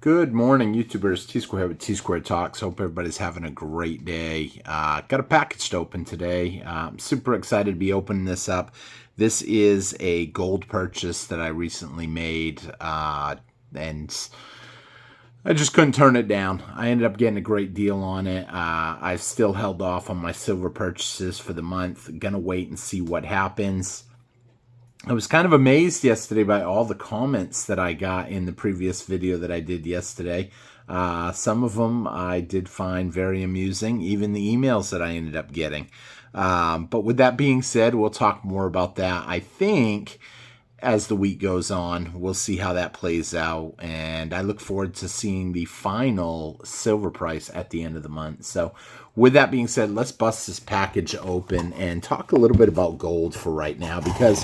Good morning, YouTubers. T-Square with T-Square Talks. Hope everybody's having a great day. Got a package to open today. I'm super excited to be opening this up. This is a gold purchase that I recently made, and I just couldn't turn it down. I ended up getting a great deal on it. I've still held off on my silver purchases for the month. Gonna wait and see what happens. I was kind of amazed yesterday by all the comments that I got in the previous video that I did yesterday. Some of them I did find very amusing, even the emails that I ended up getting. But with that being said, we'll talk more about that. I think as the week goes on, we'll see how that plays out. And I look forward to seeing the final silver price at the end of the month. So with that being said, let's bust this package open and talk a little bit about gold for right now, because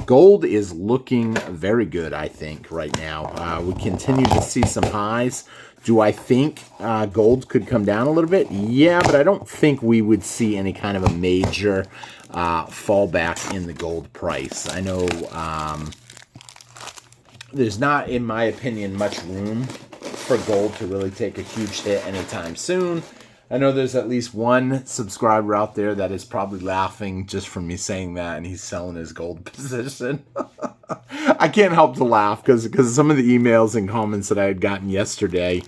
gold is looking very good, I think, right now. We continue to see some highs. Do I think gold could come down a little bit? Yeah, but I don't think we would see any kind of a major fallback in the gold price. I know there's not, in my opinion, much room for gold to really take a huge hit anytime soon. I know there's at least one subscriber out there that is probably laughing just from me saying that, and he's selling his gold position. I can't help to laugh because some of the emails and comments that I had gotten yesterday,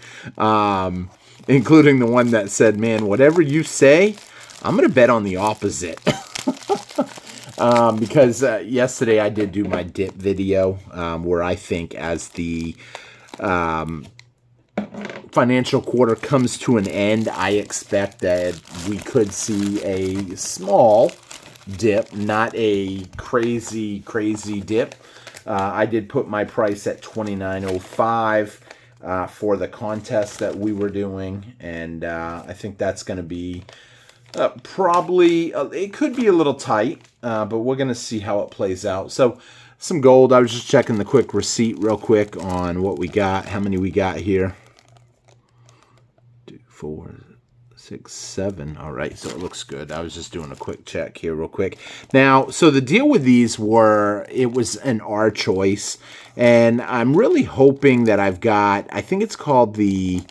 including the one that said, man, whatever you say, I'm going to bet on the opposite. Because yesterday I did do my dip video where I think as the financial quarter comes to an end, I expect that we could see a small dip, not a crazy dip. I did put my price at $29.05 for the contest that we were doing, and I think that's going to be probably, it could be a little tight, but we're going to see how it plays out. So some gold. I was just checking the quick receipt real quick on what we got, how many we got here. 2, 4, 6, 7. All right, so it looks good. I was just doing a quick check here real quick. Now, so the deal with these were, it was an R choice, and I'm really hoping that I've got, I think it's called the,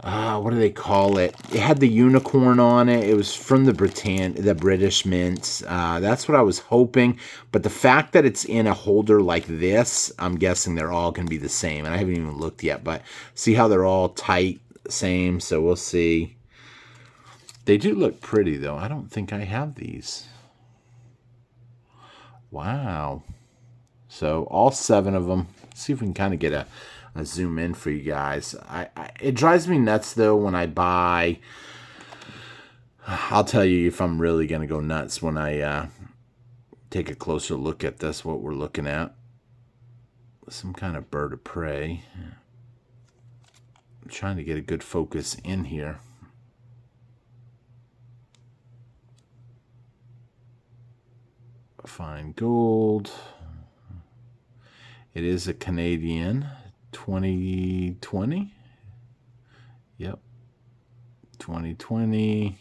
what do they call it? It had the unicorn on it. It was from the British Mint. That's what I was hoping. But the fact that it's in a holder like this, I'm guessing they're all going to be the same. And I haven't even looked yet, but see how they're all tight, same. So we'll see. They do look pretty, though. I don't think I have these. Wow. So all 7 of them. Let's see if we can kind of get a zoom in for you guys. It drives me nuts, though, when I buy. I'll tell you if I'm really going to go nuts when I take a closer look at this, what we're looking at. Some kind of bird of prey. I'm trying to get a good focus in here. Fine gold. It is a Canadian 2020. Yep. 2020.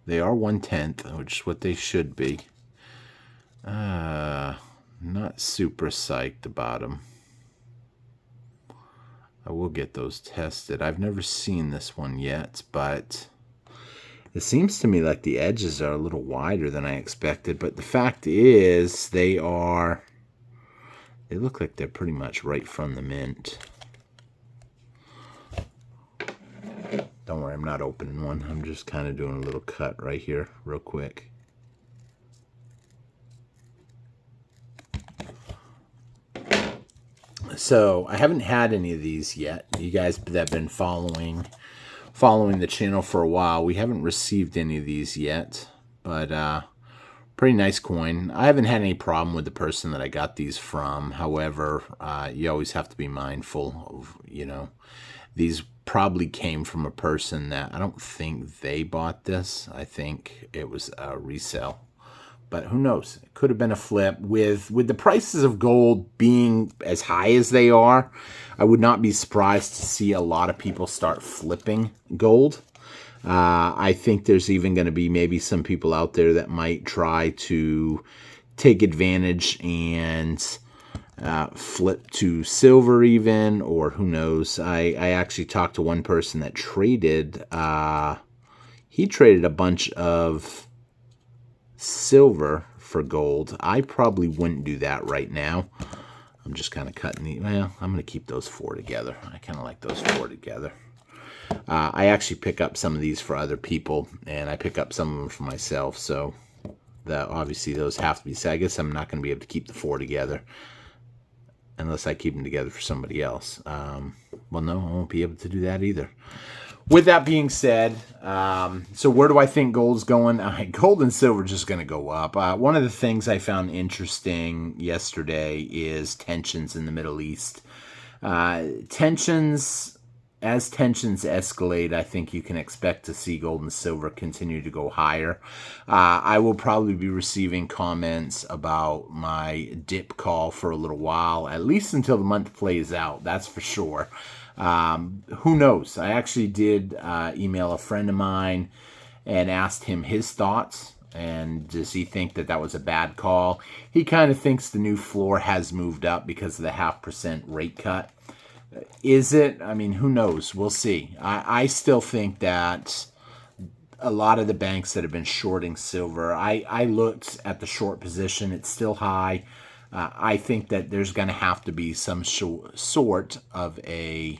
They are 1/10, which is what they should be. Not super psyched about them. I will get those tested. I've never seen this one yet, but it seems to me like the edges are a little wider than I expected. But the fact is, they look like they're pretty much right from the mint. Don't worry, I'm not opening one. I'm just kind of doing a little cut right here real quick. So I haven't had any of these yet. You guys that have been following the channel for a while, we haven't received any of these yet, but pretty nice coin. I haven't had any problem with the person that I got these from. However, you always have to be mindful of, these probably came from a person that I don't think they bought this. I think it was a resale. But who knows? It could have been a flip. With the prices of gold being as high as they are, I would not be surprised to see a lot of people start flipping gold. I think there's even going to be maybe some people out there that might try to take advantage and flip to silver even, or who knows. I actually talked to one person that traded, he traded a bunch of silver for gold. I probably wouldn't do that right now. I'm just kind of cutting the, well, I'm going to keep those four together. I kind of like those four together. I actually pick up some of these for other people, and I pick up some of them for myself, so that obviously those have to be, so I guess I'm not going to be able to keep the four together unless I keep them together for somebody else. Well, no, I won't be able to do that either. With that being said, so where do I think gold's going? Gold and silver are just going to go up. One of the things I found interesting yesterday is tensions in the Middle East. As tensions escalate, I think you can expect to see gold and silver continue to go higher. I will probably be receiving comments about my dip call for a little while, at least until the month plays out, that's for sure. Who knows? I actually did email a friend of mine and asked him his thoughts. And does he think that that was a bad call? He kind of thinks the new floor has moved up because of the 0.5% rate cut. Is it? I mean, who knows? We'll see. I still think that a lot of the banks that have been shorting silver, I looked at the short position. It's still high. I think that there's going to have to be some sort of a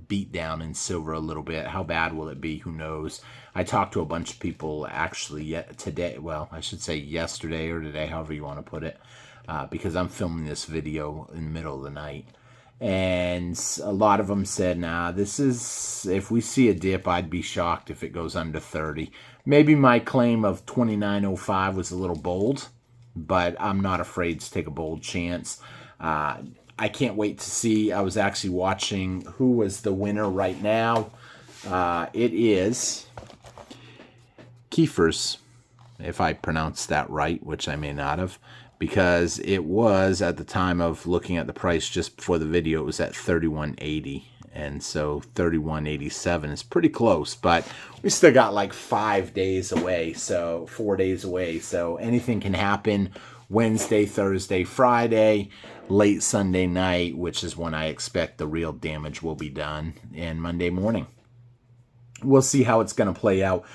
beat down in silver a little bit. How bad will it be? Who knows? I talked to a bunch of people actually today. Well, I should say yesterday or today, however you want to put it, because I'm filming this video in the middle of the night. And a lot of them said, nah, this is, if we see a dip, I'd be shocked if it goes under 30. Maybe my claim of 29.05 was a little bold, but I'm not afraid to take a bold chance. I can't wait to see. I was actually watching who was the winner right now. It is Kiefer's, if I pronounced that right, which I may not have, because it was, at the time of looking at the price just before the video, it was at 31.80. And so 31.87 is pretty close, but we still got like 5 days away, so 4 days away. So anything can happen Wednesday, Thursday, Friday, late Sunday night, which is when I expect the real damage will be done, and Monday morning. We'll see how it's going to play out.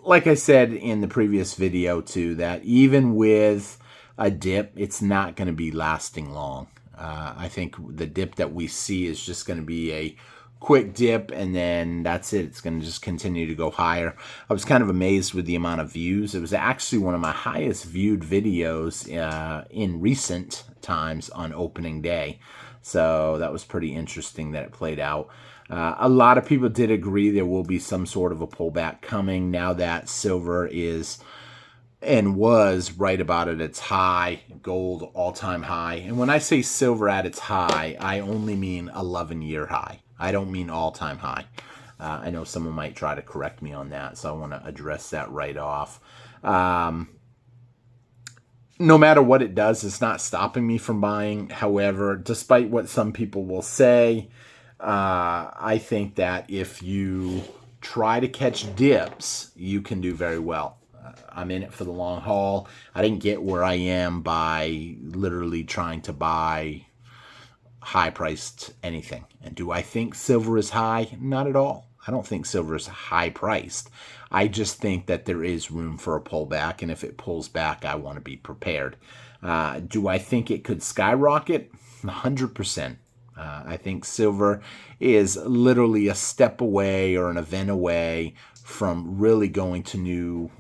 Like I said in the previous video too, that even with a dip, it's not going to be lasting long. I think the dip that we see is just going to be a quick dip, and then that's it. It's going to just continue to go higher. I was kind of amazed with the amount of views. It was actually one of my highest viewed videos in recent times on opening day. So that was pretty interesting that it played out. A lot of people did agree there will be some sort of a pullback coming now that silver is and was right about at its high, gold all-time high. And when I say silver at its high, I only mean 11-year high. I don't mean all-time high. I know someone might try to correct me on that, so I want to address that right off. No matter what it does, it's not stopping me from buying. However, despite what some people will say, I think that if you try to catch dips, you can do very well. I'm in it for the long haul. I didn't get where I am by literally trying to buy high-priced anything. And do I think silver is high? Not at all. I don't think silver is high-priced. I just think that there is room for a pullback, and if it pulls back, I want to be prepared. Do I think it could skyrocket? 100%. I think silver is literally a step away or an event away from really going to new,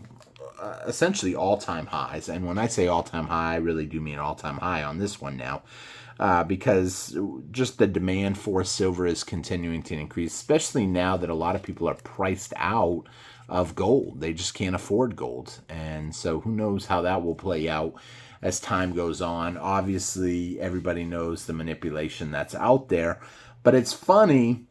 essentially all-time highs. And when I say all-time high, I really do mean all-time high on this one now, because just the demand for silver is continuing to increase, especially now that a lot of people are priced out of gold. They just can't afford gold. And so who knows how that will play out as time goes on. Obviously, everybody knows the manipulation that's out there. But it's funny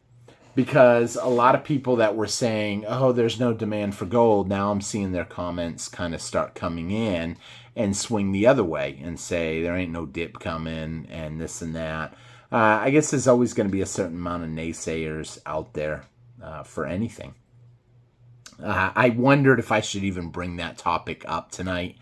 because a lot of people that were saying, oh, there's no demand for gold, now I'm seeing their comments kind of start coming in and swing the other way and say there ain't no dip coming and this and that. I guess there's always going to be a certain amount of naysayers out there for anything. I wondered if I should even bring that topic up tonight.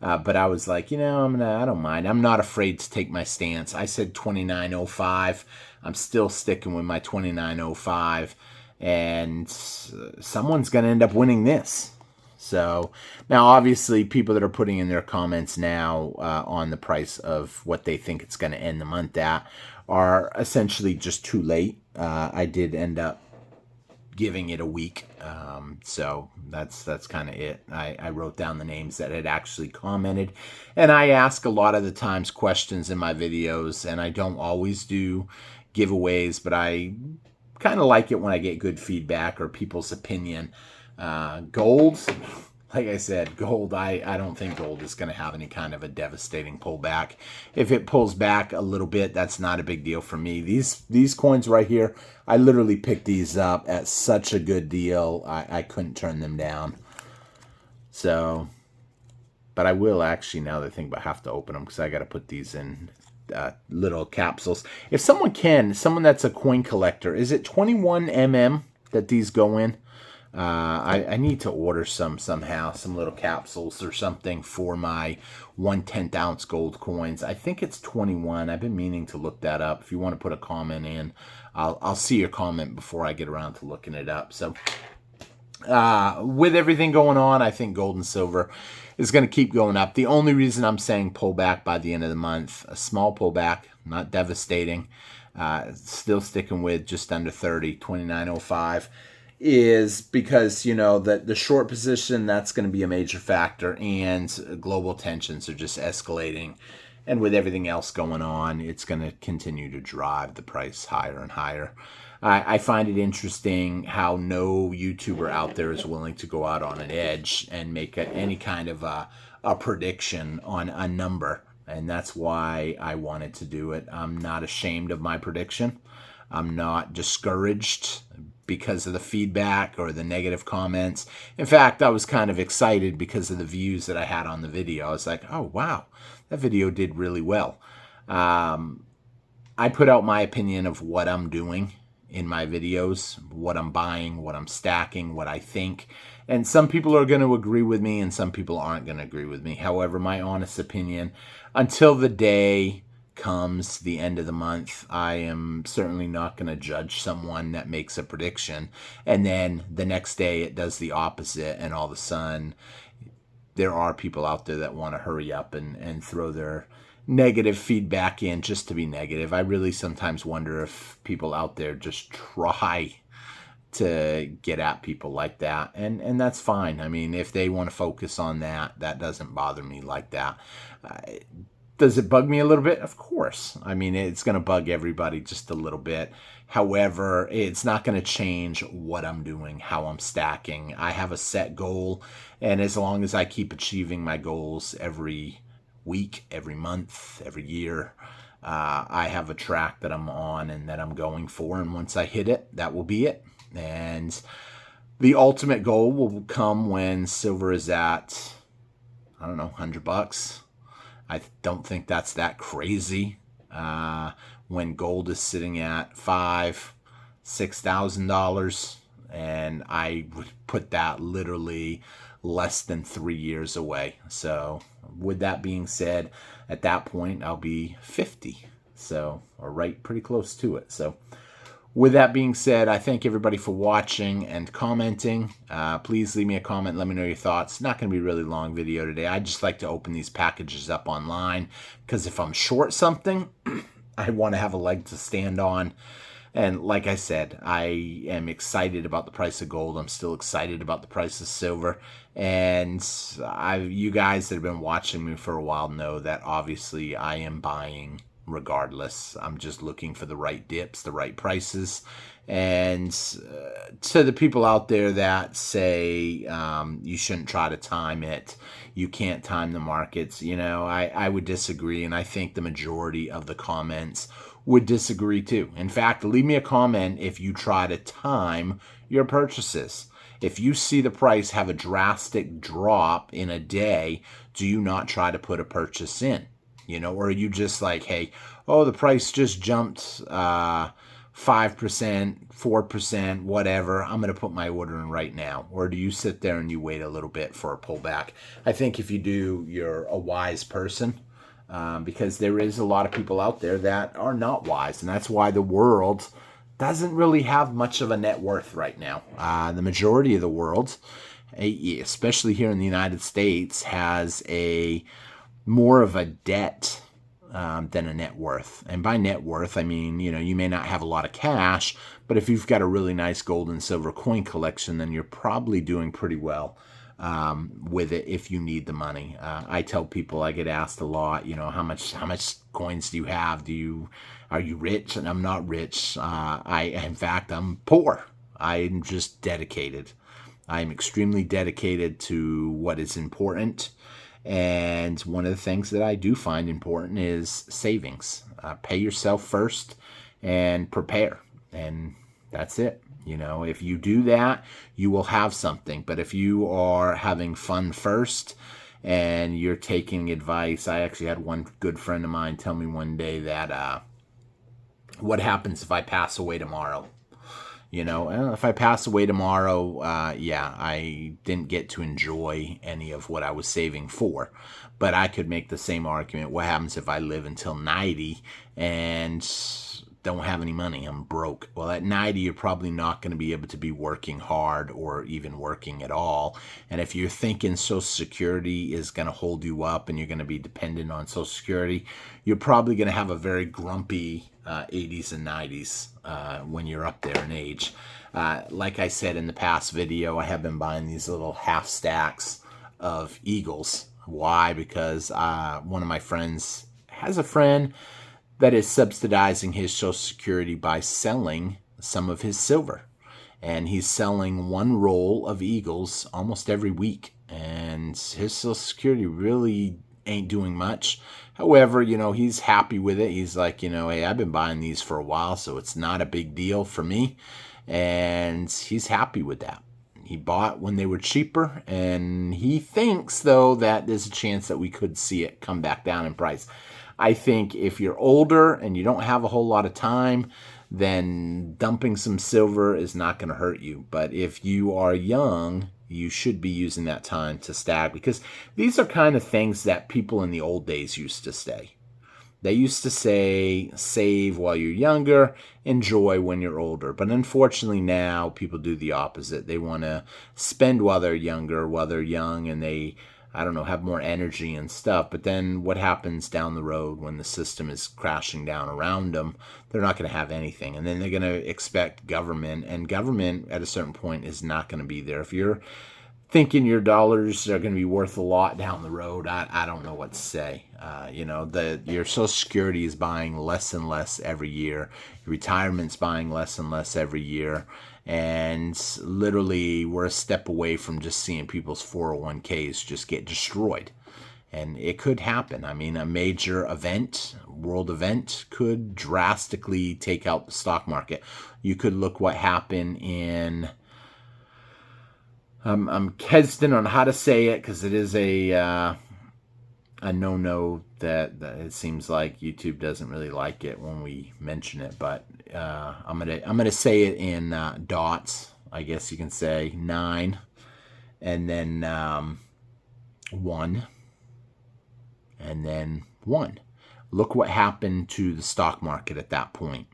But I was like, I don't mind. I'm not afraid to take my stance. I said 29.05. I'm still sticking with my 29.05, and someone's going to end up winning this. So now, obviously, people that are putting in their comments now on the price of what they think it's going to end the month at are essentially just too late. I did end up giving it a week. So that's kind of it. I wrote down the names that had actually commented, and I ask a lot of the times questions in my videos, and I don't always do giveaways, but I kind of like it when I get good feedback or people's opinion. Gold, like I said, gold, I don't think gold is going to have any kind of a devastating pullback. If it pulls back a little bit, that's not a big deal for me. These coins right here, I literally picked these up at such a good deal, I couldn't turn them down. So, but I will actually, now that I think about, have to open them because I got to put these in little capsules. If someone that's a coin collector, is it 21 mm that these go in? I need to order somehow, some little capsules or something for my 1/10 ounce gold coins. I think it's 21. I've been meaning to look that up. If you want to put a comment in, I'll see your comment before I get around to looking it up. So with everything going on, I think gold and silver is going to keep going up. The only reason I'm saying pull back by the end of the month, a small pullback, not devastating, still sticking with just under 30, 29.05, is because, that the short position, that's going to be a major factor, and global tensions are just escalating. And with everything else going on, it's going to continue to drive the price higher and higher. I find it interesting how no YouTuber out there is willing to go out on an edge and make any kind of a prediction on a number. And that's why I wanted to do it. I'm not ashamed of my prediction. I'm not discouraged because of the feedback or the negative comments. In fact, I was kind of excited because of the views that I had on the video. I was like, oh, wow, that video did really well. I put out my opinion of what I'm doing in my videos, what I'm buying, what I'm stacking, what I think. And some people are going to agree with me and some people aren't going to agree with me. However, my honest opinion, until the day comes the end of the month, I am certainly not going to judge someone that makes a prediction and then the next day it does the opposite, and all of a sudden there are people out there that want to hurry up and throw their negative feedback in just to be negative. I really sometimes wonder if people out there just try to get at people like that, and that's fine. I mean, if they want to focus on that, that doesn't bother me like that. Does it bug me a little bit? Of course. I mean, it's going to bug everybody just a little bit. However, it's not going to change what I'm doing, how I'm stacking. I have a set goal, and as long as I keep achieving my goals every week, every month, every year, I have a track that I'm on and that I'm going for, and once I hit it, that will be it. And the ultimate goal will come when silver is at, I don't know, $100. I don't think that's that crazy. When gold is sitting at $5,000-$6,000, and I would put that literally less than 3 years away. So with that being said, at that point I'll be 50, so, or right pretty close to it. So with that being said, I thank everybody for watching and commenting. Please leave me a comment. Let me know your thoughts. Not going to be a really long video today. I just like to open these packages up online because if I'm short something, I want to have a leg to stand on. And like I said, I am excited about the price of gold. I'm still excited about the price of silver. And you guys that have been watching me for a while know that obviously I am buying regardless. I'm just looking for the right dips, the right prices. And to the people out there that say you shouldn't try to time it, you can't time the markets, I would disagree, and I think the majority of the comments would disagree too. In fact, leave me a comment if you try to time your purchases. If you see the price have a drastic drop in a day, do you not try to put a purchase in? Or are you just like, hey, oh, the price just jumped 5%, 4%, whatever, I'm going to put my order in right now? Or do you sit there and you wait a little bit for a pullback? I think if you do, you're a wise person, because there is a lot of people out there that are not wise. And that's why the world doesn't really have much of a net worth right now. The majority of the world, especially here in the United States, has more of a debt than a net worth. And by net worth, I mean, you may not have a lot of cash, but if you've got a really nice gold and silver coin collection, then you're probably doing pretty well with it if you need the money. I tell people, I get asked a lot, how much coins do you have? Are you rich? And I'm not rich. In fact, I'm poor. I'm just dedicated. I'm extremely dedicated to what is important. And one of the things that I do find important is savings. Pay yourself first and prepare. And that's it. If you do that, you will have something. But if you are having fun first and you're taking advice, I actually had one good friend of mine tell me one day that what happens if I pass away tomorrow? If I pass away tomorrow, I didn't get to enjoy any of what I was saving for. But I could make the same argument. What happens if I live until 90 and don't have any money? I'm broke. Well, at 90, you're probably not going to be able to be working hard or even working at all. And if you're thinking Social Security is going to hold you up and you're going to be dependent on Social Security, you're probably going to have a very grumpy 80s and 90s when you're up there in age. Like I said in the past video, I have been buying these little half stacks of Eagles. Why? Because one of my friends has a friend that is subsidizing his Social Security by selling some of his silver. And he's selling one roll of Eagles almost every week. And his Social Security really ain't doing much. However, he's happy with it. He's like, hey, I've been buying these for a while, so it's not a big deal for me. And he's happy with that. He bought when they were cheaper, and he thinks, though, that there's a chance that we could see it come back down in price. I think if you're older and you don't have a whole lot of time, then dumping some silver is not going to hurt you. But if you are young, you should be using that time to stack, because these are kind of things that people in the old days used to say. They used to say, save while you're younger, enjoy when you're older. But unfortunately now people do the opposite. They want to spend while they're younger, while they're young, and they, have more energy and stuff. But then what happens down the road when the system is crashing down around them? They're not going to have anything. And then they're going to expect government, and government at a certain point is not going to be there. If you're thinking your dollars are going to be worth a lot down the road, I don't know what to say. Your Social Security is buying less and less every year. Your retirement's buying less and less every year. And literally, we're a step away from just seeing people's 401ks just get destroyed. And it could happen. I mean, a major event, world event, could drastically take out the stock market. You could look what happened in... I'm hesitant on how to say it because it is a no-no that it seems like YouTube doesn't really like it when we mention it. But I'm gonna say it in dots. I guess you can say 9, and then 1, and then 1. Look what happened to the stock market at that point.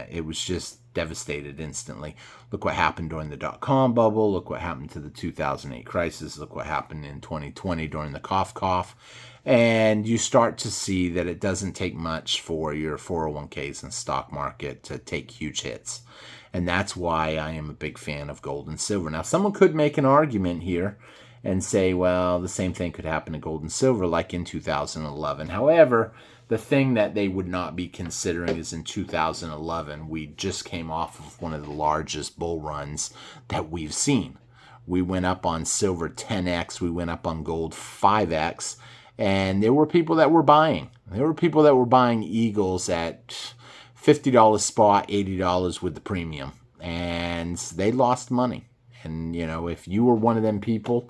It was just devastated instantly. Look what happened during the dot-com bubble. Look what happened to the 2008 crisis. Look what happened in 2020 during the cough. And you start to see that it doesn't take much for your 401ks and stock market to take huge hits. And that's why I am a big fan of gold and silver. Now, someone could make an argument here and say, well, the same thing could happen to gold and silver like in 2011. However, the thing that they would not be considering is in 2011, we just came off of one of the largest bull runs that we've seen. We went up on silver 10x, we went up on gold 5x, and there were people that were buying. There were people that were buying Eagles at $50 spot, $80 with the premium, and they lost money. And, if you were one of them people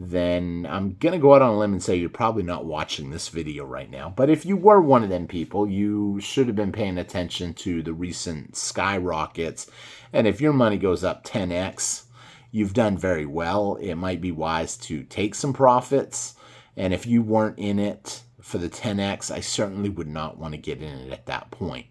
then I'm going to go out on a limb and say you're probably not watching this video right now. But if you were one of them people, you should have been paying attention to the recent skyrockets. And if your money goes up 10x, you've done very well. It might be wise to take some profits. And if you weren't in it for the 10x, I certainly would not want to get in it at that point.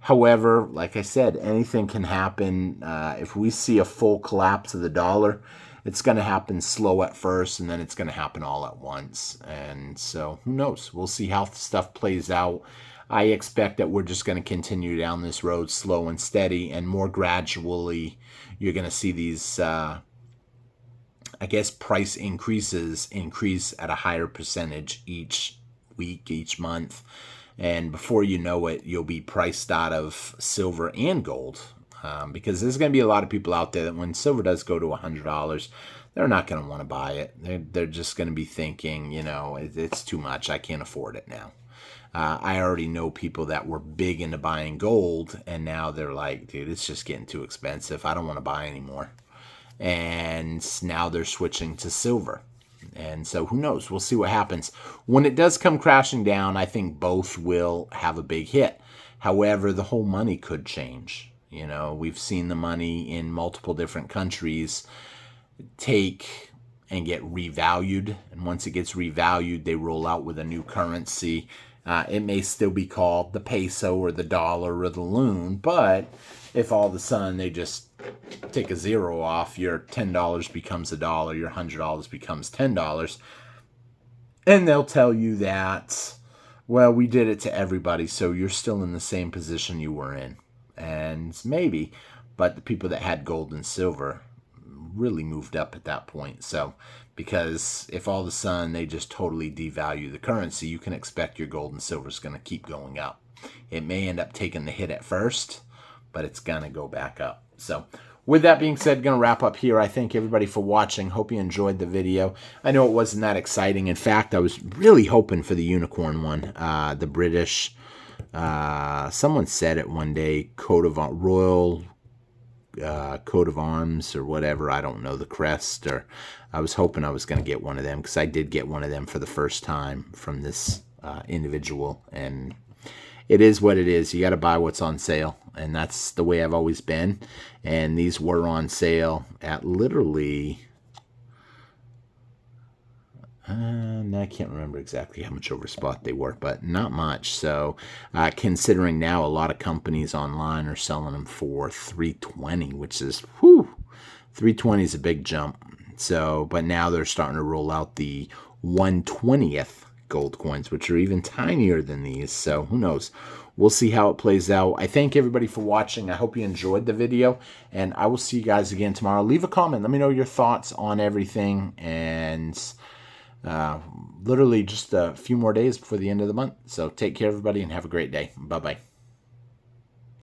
However, like I said, anything can happen. If we see a full collapse of the dollar, it's going to happen slow at first, and then it's going to happen all at once. And so who knows? We'll see how stuff plays out. I expect that we're just going to continue down this road slow and steady, and more gradually you're going to see these, I guess, price increase at a higher percentage each week, each month. And before you know it, you'll be priced out of silver and gold. Because there's going to be a lot of people out there that when silver does go to $100, they're not going to want to buy it. They're just going to be thinking, you know, it's too much. I can't afford it now. I already know people that were big into buying gold, and now they're like, dude, it's just getting too expensive. I don't want to buy anymore. And now they're switching to silver. And so who knows? We'll see what happens. When it does come crashing down, I think both will have a big hit. However, the whole money could change. You know, we've seen the money in multiple different countries take and get revalued. And once it gets revalued, they roll out with a new currency. It may still be called the peso or the dollar or the loon, but if all of a sudden they just take a zero off, your $10 becomes $1, your $100 becomes $10, and they'll tell you that, well, we did it to everybody, so you're still in the same position you were in. And maybe, but the people that had gold and silver really moved up at that point. So, because if all of a sudden they just totally devalue the currency, you can expect your gold and silver is going to keep going up. It may end up taking the hit at first, but it's going to go back up. So, with that being said, going to wrap up here. I thank everybody for watching. Hope you enjoyed the video. I know it wasn't that exciting. In fact, I was really hoping for the unicorn one, the British. Someone said it one day, royal coat of arms or whatever. I don't know, the crest. Or I was hoping I was going to get one of them, because I did get one of them for the first time from this individual. And it is what it is. You got to buy what's on sale, and that's the way I've always been. And these were on sale at literally, I can't remember exactly how much over spot they were, but not much. So considering now a lot of companies online are selling them for $320, which is, $320 is a big jump. So, but now they're starting to roll out the 1/20th gold coins, which are even tinier than these. So who knows? We'll see how it plays out. I thank everybody for watching. I hope you enjoyed the video, and I will see you guys again tomorrow. Leave a comment. Let me know your thoughts on everything, and literally just a few more days before the end of the month. So take care, everybody, and have a great day. Bye-bye.